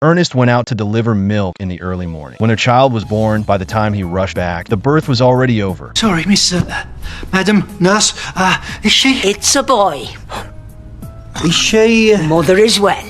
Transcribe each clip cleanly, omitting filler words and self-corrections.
Ernest went out to deliver milk in the early morning. When their child was born, by the time he rushed back, the birth was already over. Sorry, Miss... Madam, nurse, is she... It's a boy. Is she... Mother as well.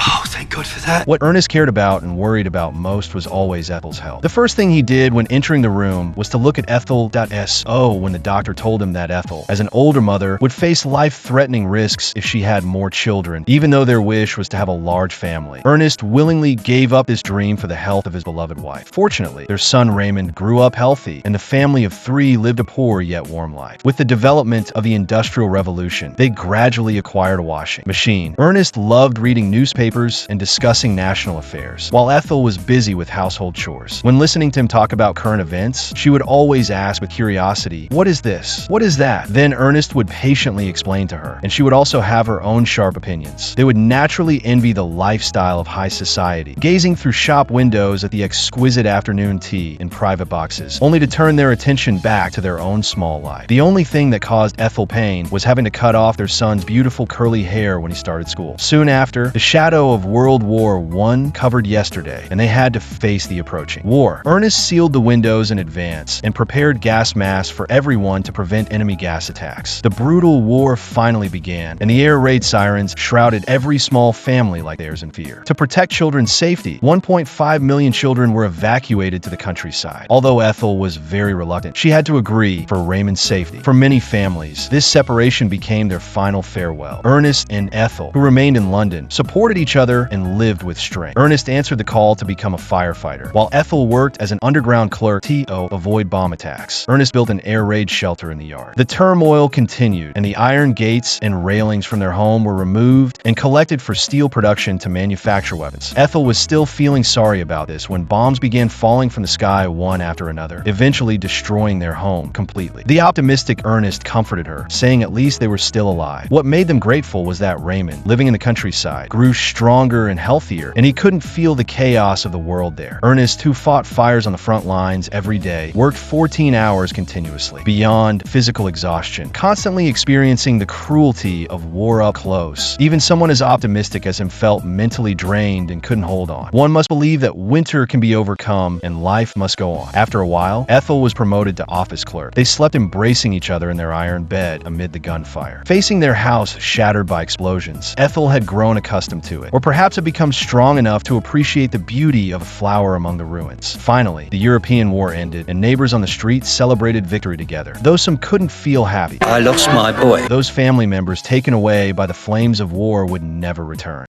Oh, thank God for that. What Ernest cared about and worried about most was always Ethel's health. The first thing he did when entering the room was to look at Ethel.S.O. when the doctor told him that Ethel, as an older mother, would face life-threatening risks if she had more children, even though their wish was to have a large family. Ernest willingly gave up his dream for the health of his beloved wife. Fortunately, their son Raymond grew up healthy, and the family of 3 lived a poor yet warm life. With the development of the Industrial Revolution, they gradually acquired a washing machine. Ernest loved reading newspapers and discussing national affairs, while Ethel was busy with household chores. When listening to him talk about current events, she would always ask with curiosity, "What is this? What is that?" Then Ernest would patiently explain to her, and she would also have her own sharp opinions. They would naturally envy the lifestyle of high society, gazing through shop windows at the exquisite afternoon tea in private boxes, only to turn their attention back to their own small life. The only thing that caused Ethel pain was having to cut off their son's beautiful curly hair when he started school. Soon after, the shadow of World War I covered yesterday, and they had to face the approaching war. Ernest sealed the windows in advance and prepared gas masks for everyone to prevent enemy gas attacks. The brutal war finally began, and the air raid sirens shrouded every small family like theirs in fear. To protect children's safety, 1.5 million children were evacuated to the countryside. Although Ethel was very reluctant, she had to agree for Raymond's safety. For many families, this separation became their final farewell. Ernest and Ethel, who remained in London, supported each other and lived with strength. Ernest answered the call to become a firefighter, while Ethel worked as an underground clerk to avoid bomb attacks. Ernest built an air raid shelter in the yard. The turmoil continued, and the iron gates and railings from their home were removed and collected for steel production to manufacture weapons. Ethel was still feeling sorry about this when bombs began falling from the sky one after another, eventually destroying their home completely. The optimistic Ernest comforted her, saying at least they were still alive. What made them grateful was that Raymond, living in the countryside, grew stronger and healthier, and he couldn't feel the chaos of the world there. Ernest, who fought fires on the front lines every day, worked 14 hours continuously, beyond physical exhaustion, constantly experiencing the cruelty of war up close. Even someone as optimistic as him felt mentally drained and couldn't hold on. One must believe that winter can be overcome and life must go on. After a while, Ethel was promoted to office clerk. They slept embracing each other in their iron bed amid the gunfire. Facing their house shattered by explosions, Ethel had grown accustomed to it, or perhaps had become strong enough to appreciate the beauty of a flower among the ruins. Finally, the European war ended, and neighbors on the streets celebrated victory together. Though some couldn't feel happy, I lost my boy. those family members taken away by the flames of war would never return.